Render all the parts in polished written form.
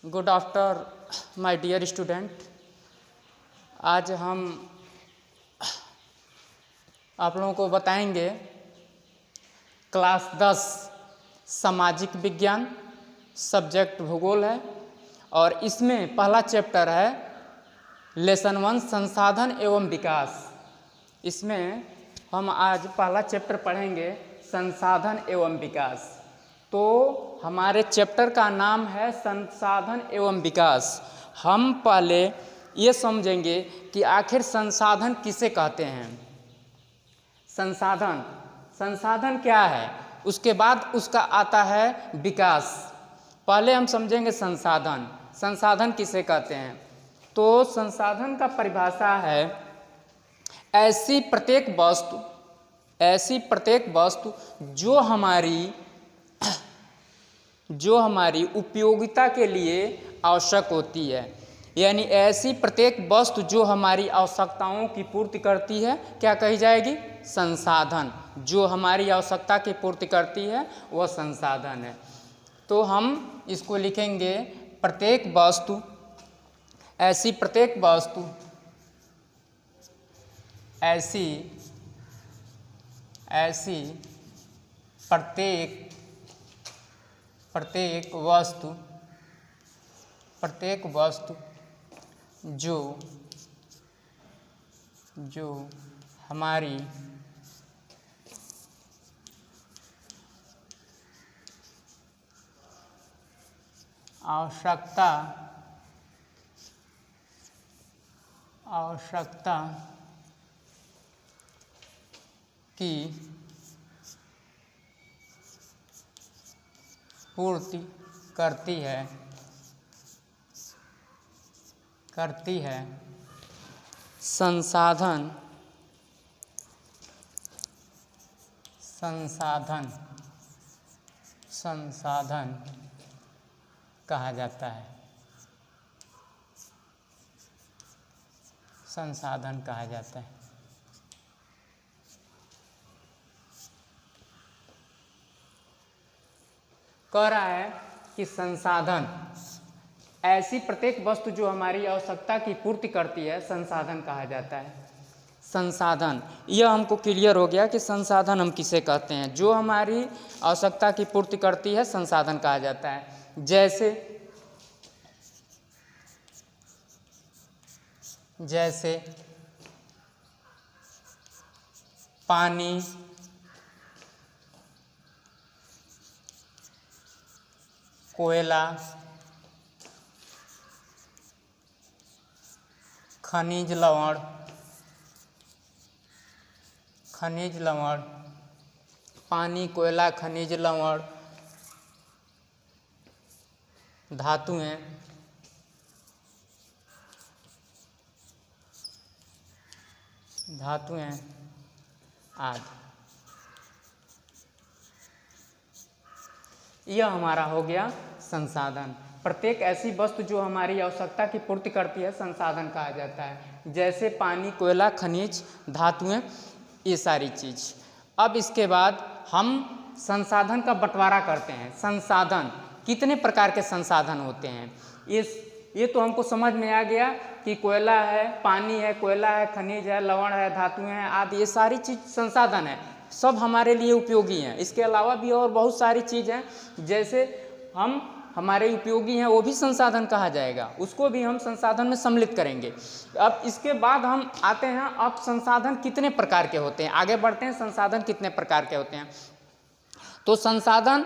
Good after my dear student. आज हम आप लोगों को बताएंगे क्लास 10 सामाजिक विज्ञान, सब्जेक्ट भूगोल है और इसमें पहला चैप्टर है लेसन 1 संसाधन एवं विकास। इसमें हम आज पहला चैप्टर पढ़ेंगे संसाधन एवं विकास। तो हमारे चैप्टर का नाम है संसाधन एवं विकास। हम पहले ये समझेंगे कि आखिर संसाधन किसे कहते हैं। संसाधन क्या है, उसके बाद उसका आता है विकास। पहले हम समझेंगे संसाधन किसे कहते हैं। तो संसाधन का परिभाषा है ऐसी प्रत्येक वस्तु जो हमारी उपयोगिता के लिए आवश्यक होती है। यानी ऐसी प्रत्येक वस्तु जो हमारी आवश्यकताओं की पूर्ति करती है क्या कही जाएगी? संसाधन। जो हमारी आवश्यकता की पूर्ति करती है वह संसाधन है। तो हम इसको लिखेंगे ऐसी प्रत्येक वस्तु जो हमारी आवश्यकता की पूर्ति करती है संसाधन कहा जाता है। संसाधन कहा जाता है। कह रहा है कि संसाधन ऐसी प्रत्येक वस्तु जो हमारी आवश्यकता की पूर्ति करती है संसाधन कहा जाता है। संसाधन, यह हमको क्लियर हो गया कि संसाधन हम किसे कहते हैं। जो हमारी आवश्यकता की पूर्ति करती है संसाधन कहा जाता है। जैसे पानी, कोयला, खनिज लवण, पानी, कोयला, खनिज लवण, धातुएं, आदि। यह हमारा हो गया संसाधन। प्रत्येक ऐसी वस्तु जो हमारी आवश्यकता की पूर्ति करती है संसाधन कहा जाता है। जैसे पानी, कोयला, खनिज, धातुएं, ये सारी चीज। अब इसके बाद हम संसाधन का बंटवारा करते हैं। संसाधन कितने प्रकार के संसाधन होते हैं ये तो हमको समझ में आ गया कि कोयला है, पानी है, कोयला है, खनिज है, लवण है, धातुएं हैं आदि, ये सारी चीज संसाधन है। सब हमारे लिए उपयोगी हैं। इसके अलावा भी और बहुत सारी चीज़ हैं जैसे हमारे उपयोगी हैं, वो भी संसाधन कहा जाएगा। उसको भी हम संसाधन में सम्मिलित करेंगे। अब इसके बाद हम आते हैं अब संसाधन कितने प्रकार के होते हैं। आगे बढ़ते हैं, संसाधन कितने प्रकार के होते हैं। तो संसाधन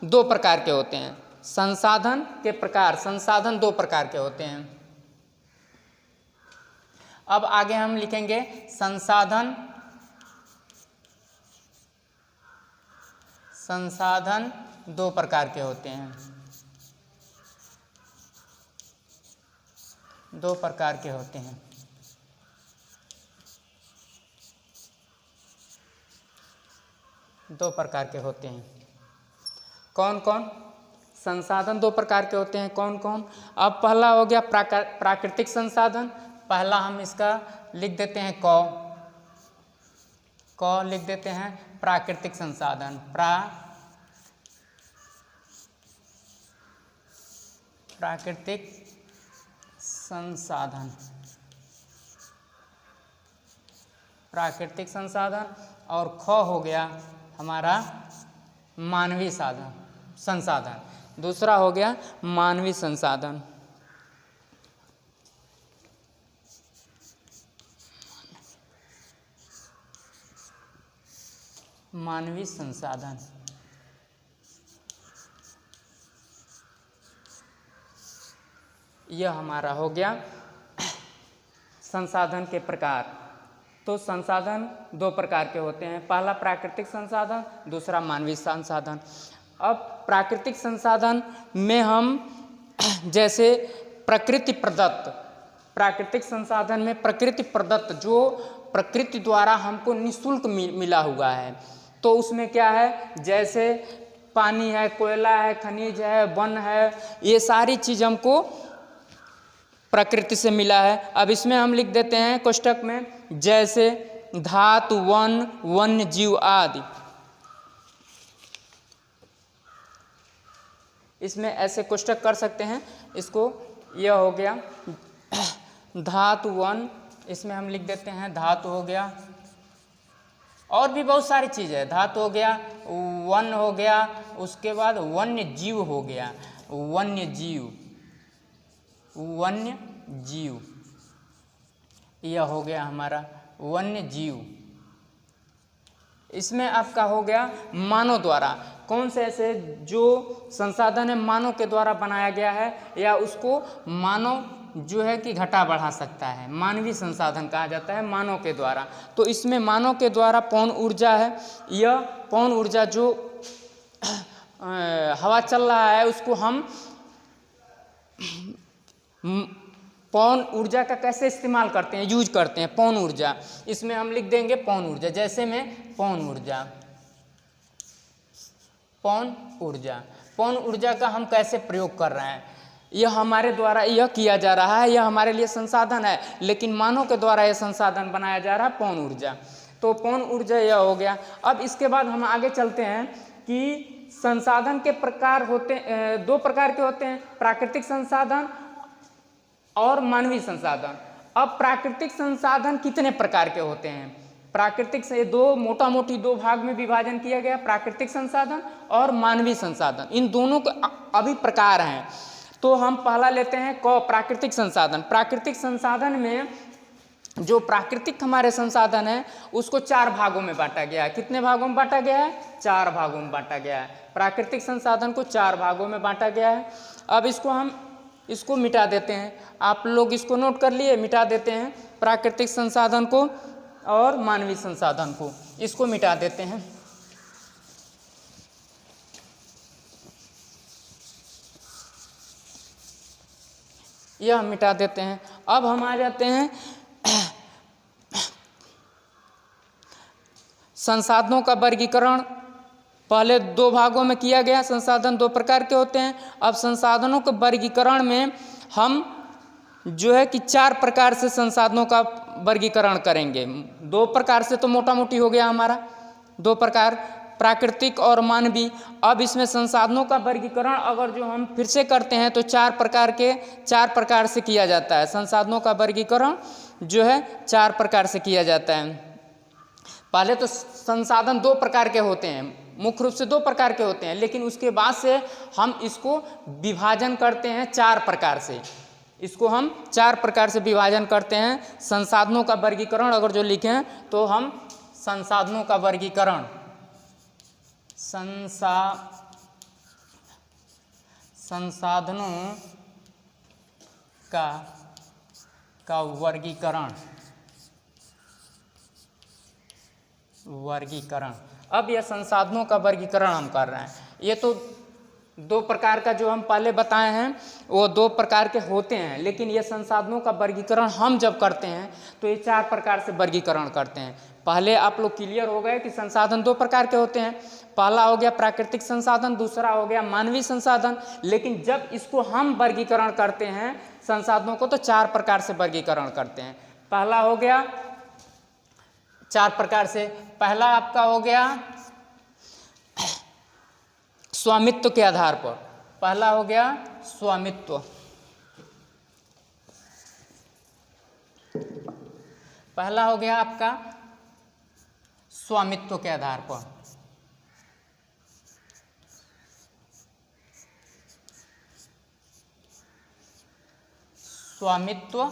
दो प्रकार के होते हैं। संसाधन दो प्रकार के होते हैं। अब आगे हम लिखेंगे संसाधन दो प्रकार के होते हैं। दो प्रकार के होते हैं। कौन कौन संसाधन दो प्रकार के होते हैं? कौन कौन? अब पहला हो गया प्राकृतिक संसाधन। पहला हम इसका लिख देते हैं क लिख देते हैं प्राकृतिक संसाधन। प्राकृतिक संसाधन, प्राकृतिक संसाधन, और ख हो गया हमारा मानवीय संसाधन। दूसरा हो गया मानवीय संसाधन। मानवीय संसाधन यह हमारा हो गया संसाधन के प्रकार। तो संसाधन दो प्रकार के होते हैं, पहला प्राकृतिक संसाधन, दूसरा मानवीय संसाधन। अब प्राकृतिक संसाधन में हम जैसे प्रकृति प्रदत्त, प्राकृतिक संसाधन में प्रकृति प्रदत्त जो प्रकृति द्वारा हमको निःशुल्क मिला हुआ है, तो उसमें क्या है, जैसे पानी है, कोयला है, खनिज है, वन है, ये सारी चीज़ हमको प्रकृति से मिला है। अब इसमें हम लिख देते हैं कोष्टक में, जैसे धातु, वन, वन्य जीव आदि। इसमें ऐसे कोष्टक कर सकते हैं इसको। यह हो गया धातु वन, इसमें हम लिख देते हैं धातु हो गया, और भी बहुत सारी चीज़ है। धातु हो गया, वन हो गया, उसके बाद वन्य जीव हो गया, वन्य जीव, वन्य जीव, यह हो गया हमारा वन्य जीव। इसमें आपका हो गया मानव द्वारा, कौन से ऐसे जो संसाधन है मानव के द्वारा बनाया गया है या उसको मानव जो है कि घटा बढ़ा सकता है, मानवीय संसाधन कहा जाता है मानव के द्वारा। तो इसमें मानव के द्वारा पवन ऊर्जा है। यह पवन ऊर्जा जो हवा चल रहा है उसको हम पवन ऊर्जा का कैसे इस्तेमाल करते हैं, यूज करते हैं, पवन ऊर्जा। इसमें हम लिख देंगे पवन ऊर्जा, जैसे में पवन ऊर्जा, पवन ऊर्जा, पवन ऊर्जा का हम कैसे प्रयोग कर रहे हैं, यह हमारे द्वारा यह किया जा रहा है, यह हमारे लिए संसाधन है, लेकिन मानव के द्वारा यह संसाधन बनाया जा रहा है, पवन ऊर्जा। तो पवन ऊर्जा यह हो गया। अब इसके बाद हम आगे चलते हैं कि संसाधन के प्रकार होते, दो प्रकार के होते हैं, प्राकृतिक संसाधन और मानवीय संसाधन। अब प्राकृतिक संसाधन कितने प्रकार के होते हैं, प्राकृतिक से दो मोटा मोटी दो भाग में विभाजन किया गया, प्राकृतिक संसाधन और मानवीय संसाधन। इन दोनों के अभी प्रकार हैं। तो हम पहला लेते हैं प्राकृतिक संसाधन। प्राकृतिक संसाधन में जो प्राकृतिक हमारे संसाधन है उसको चार भागों में बांटा गया है। कितने भागों में बांटा गया है, चार भागों में बांटा गया है। प्राकृतिक संसाधन को चार भागों में बांटा गया है। अब इसको हम इसको मिटा देते हैं, आप लोग इसको नोट कर लिए, मिटा देते हैं प्राकृतिक संसाधन को और मानवीय संसाधन को, इसको मिटा देते हैं। यह मिटा देते हैं। अब हम आ जाते हैं संसाधनों का वर्गीकरण। पहले दो भागों में किया गया, संसाधन दो प्रकार के होते हैं। अब संसाधनों के वर्गीकरण में हम जो है कि चार प्रकार से संसाधनों का वर्गीकरण करेंगे। दो प्रकार से तो मोटा मोटी हो गया हमारा, दो प्रकार प्राकृतिक और मानवीय। अब इसमें संसाधनों का वर्गीकरण अगर जो हम फिर से करते हैं तो चार प्रकार से किया जाता है। संसाधनों का वर्गीकरण जो है चार प्रकार से किया जाता है। पहले तो संसाधन दो प्रकार के होते हैं, मुख्य रूप से दो प्रकार के होते हैं, लेकिन उसके बाद से हम इसको विभाजन करते हैं चार प्रकार से। इसको हम चार प्रकार से विभाजन करते हैं। संसाधनों का वर्गीकरण अगर जो लिखें तो हम संसाधनों का वर्गीकरण, संसाधनों का वर्गीकरण। अब यह संसाधनों का वर्गीकरण हम कर रहे हैं। ये तो दो प्रकार का जो हम पहले बताए हैं वो दो प्रकार के होते हैं, लेकिन ये संसाधनों का वर्गीकरण हम जब करते हैं तो ये चार प्रकार से वर्गीकरण करते हैं। पहले आप लोग क्लियर हो गए कि संसाधन दो प्रकार के होते हैं। पहला हो गया प्राकृतिक संसाधन, दूसरा हो गया मानवीय संसाधन। लेकिन जब इसको हम वर्गीकरण करते हैं संसाधनों को तो चार प्रकार से वर्गीकरण करते हैं। पहला हो गया चार प्रकार से, पहला आपका हो गया स्वामित्व के आधार पर। पहला हो गया स्वामित्व, पहला हो गया आपका स्वामित्व के आधार पर। स्वामित्व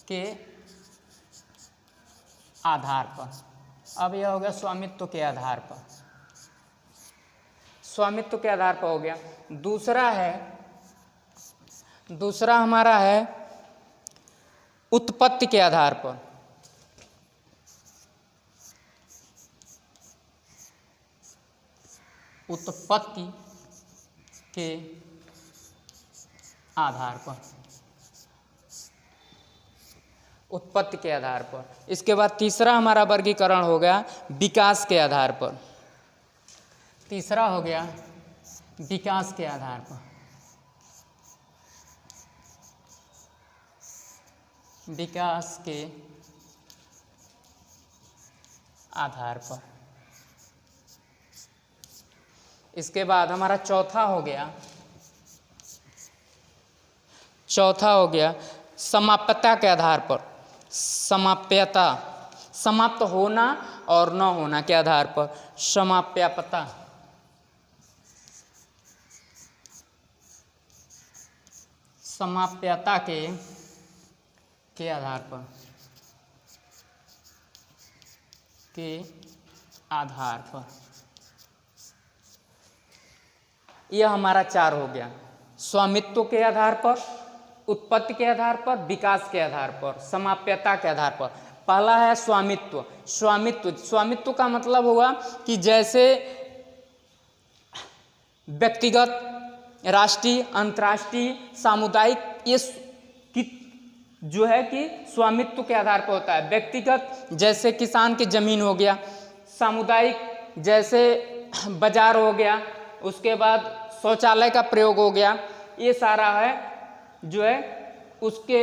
के आधार पर। अब यह हो गया स्वामित्व के आधार पर, स्वामित्व के आधार पर हो गया। दूसरा हमारा है उत्पत्ति के आधार पर। उत्पत्ति के आधार पर, उत्पत्ति के आधार पर। इसके बाद तीसरा हमारा वर्गीकरण हो गया विकास के आधार पर। तीसरा हो गया विकास के आधार पर। विकास के आधार पर। इसके बाद हमारा चौथा हो गया समाप्यता के आधार पर। समाप्यता, समाप्त होना और न होना के आधार पर। समाप्यता, समाप्यता के आधार पर, के आधार पर। यह हमारा 4 हो गया। स्वामित्व के आधार पर, उत्पत्ति के आधार पर, विकास के आधार पर, समाप्यता के आधार पर। पहला है स्वामित्व। स्वामित्व का मतलब हुआ कि जैसे व्यक्तिगत, राष्ट्रीय, अंतर्राष्ट्रीय, सामुदायिक, ये जो है कि स्वामित्व के आधार पर होता है। व्यक्तिगत जैसे किसान की जमीन हो गया, सामुदायिक जैसे बाजार हो गया, उसके बाद शौचालय का प्रयोग हो गया, ये सारा है जो है उसके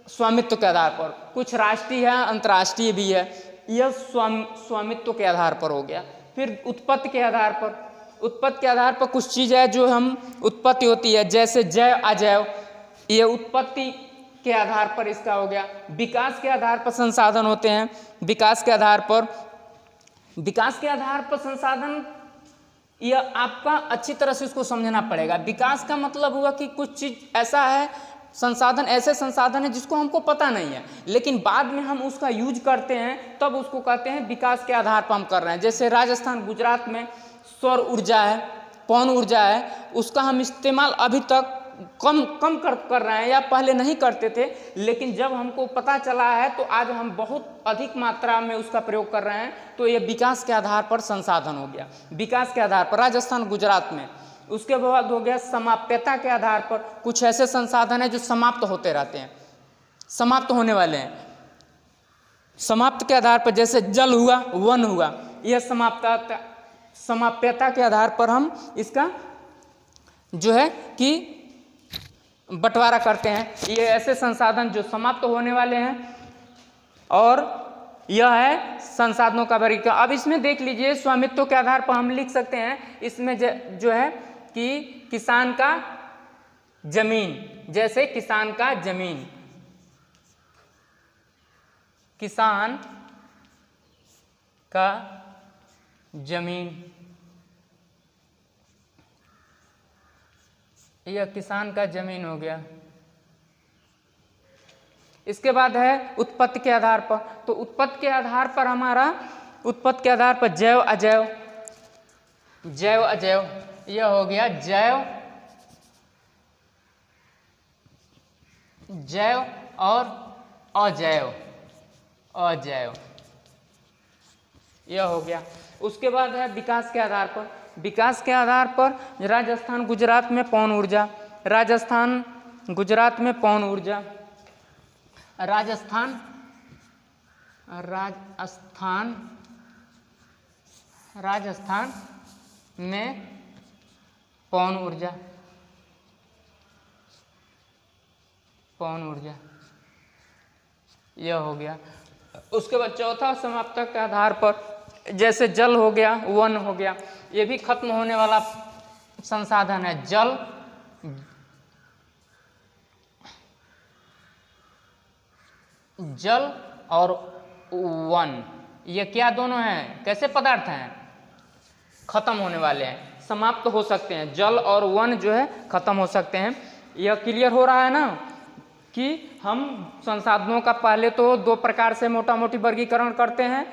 स्वामित्व के आधार पर। कुछ राष्ट्रीय है, अंतर्राष्ट्रीय भी है, यह स्वामित्व के आधार पर हो गया। फिर उत्पत्ति के आधार पर, उत्पत्ति के आधार पर कुछ चीज़ है जो हम उत्पत्ति होती है, जैसे जैव अजैव, ये उत्पत्ति के आधार पर इसका हो गया। विकास के आधार पर संसाधन होते हैं। विकास के आधार पर संसाधन, यह आपका अच्छी तरह से इसको समझना पड़ेगा। विकास का मतलब हुआ कि कुछ चीज़ ऐसा है, संसाधन ऐसे संसाधन है जिसको हमको पता नहीं है, लेकिन बाद में हम उसका यूज करते हैं, तब उसको कहते हैं विकास के आधार पर हम कर रहे हैं। जैसे राजस्थान, गुजरात में सौर ऊर्जा है, पवन ऊर्जा है, उसका हम इस्तेमाल अभी तक कम कर रहे हैं, या पहले नहीं करते थे, लेकिन जब हमको पता चला है तो आज हम बहुत अधिक मात्रा में उसका प्रयोग कर रहे हैं। तो ये विकास के आधार पर संसाधन हो गया, विकास के आधार पर राजस्थान, गुजरात में। उसके बाद हो गया समाप्यता के आधार पर। कुछ ऐसे संसाधन हैं जो समाप्त होते रहते हैं, समाप्त होने वाले हैं। समाप्त के आधार पर जैसे जल हुआ, वन हुआ, यह समाप्यता के आधार पर हम इसका जो है कि बंटवारा करते हैं। ये ऐसे संसाधन जो समाप्त होने वाले हैं, और यह है संसाधनों का वर्गीकरण। अब इसमें देख लीजिए, स्वामित्व के आधार पर हम लिख सकते हैं इसमें जो है कि किसान का जमीन, जैसे किसान का जमीन, किसान का जमीन, यह किसान का जमीन हो गया। इसके बाद है उत्पत्ति के आधार पर। तो उत्पत्ति के आधार पर हमारा, उत्पत्ति के आधार पर जैव अजैव, जैव अजैव, यह हो गया जैव और अजैव, यह हो गया। उसके बाद है विकास के आधार पर। विकास के आधार पर राजस्थान, गुजरात में पवन ऊर्जा, राजस्थान, गुजरात में पवन ऊर्जा, राजस्थान में पवन ऊर्जा, यह हो गया। उसके बाद चौथा समाप्त के आधार पर, जैसे जल हो गया, वन हो गया, ये भी खत्म होने वाला संसाधन है जल, जल और वन, ये क्या दोनों हैं, कैसे पदार्थ हैं, खत्म होने वाले हैं, समाप्त हो सकते हैं। जल और वन जो है खत्म हो सकते हैं। यह क्लियर हो रहा है ना कि हम संसाधनों का पहले तो दो प्रकार से मोटा मोटी वर्गीकरण करते हैं,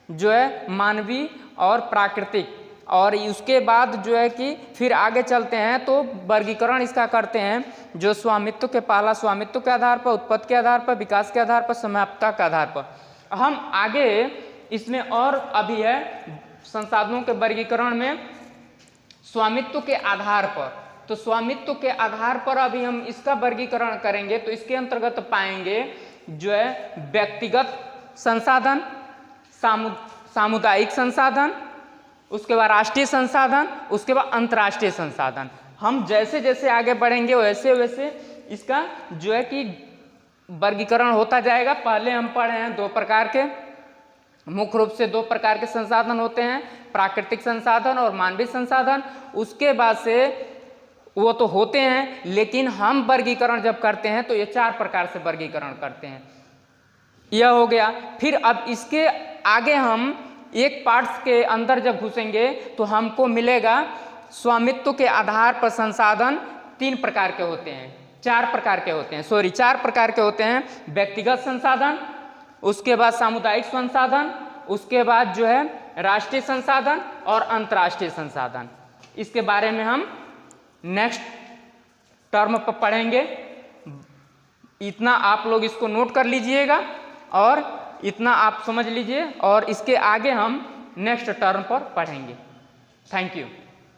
जो है मानवीय और प्राकृतिक, और उसके बाद जो है कि फिर आगे चलते हैं तो वर्गीकरण इसका करते हैं जो स्वामित्व के, पहला स्वामित्व के आधार पर, उत्पत्ति के आधार पर, विकास के आधार पर, समाप्तता के आधार पर। हम आगे इसमें और अभी है संसाधनों के वर्गीकरण में स्वामित्व के आधार पर, तो स्वामित्व के आधार पर अभी हम इसका वर्गीकरण करेंगे। तो इसके अंतर्गत पाएंगे जो है व्यक्तिगत संसाधन, सामुदायिक संसाधन, उसके बाद राष्ट्रीय संसाधन, उसके बाद अंतर्राष्ट्रीय संसाधन। हम जैसे जैसे आगे बढ़ेंगे वैसे वैसे इसका जो है कि वर्गीकरण होता जाएगा। पहले हम पढ़े हैं दो प्रकार के, मुख्य रूप से दो प्रकार के संसाधन होते हैं, प्राकृतिक संसाधन और मानवीय संसाधन। उसके बाद से वो तो होते हैं, लेकिन हम वर्गीकरण जब करते हैं तो ये चार प्रकार से वर्गीकरण करते हैं। यह हो गया। फिर अब इसके आगे हम एक पार्ट्स के अंदर जब घुसेंगे तो हमको मिलेगा स्वामित्व के आधार पर संसाधन तीन प्रकार के होते हैं, चार प्रकार के होते हैं, चार प्रकार के होते हैं। व्यक्तिगत संसाधन, उसके बाद सामुदायिक संसाधन, उसके बाद जो है राष्ट्रीय संसाधन और अंतर्राष्ट्रीय संसाधन। इसके बारे में हम नेक्स्ट टर्म पर पढ़ेंगे। इतना आप लोग इसको नोट कर लीजिएगा और इतना आप समझ लीजिए, और इसके आगे हम नेक्स्ट टर्म पर पढ़ेंगे। Thank you.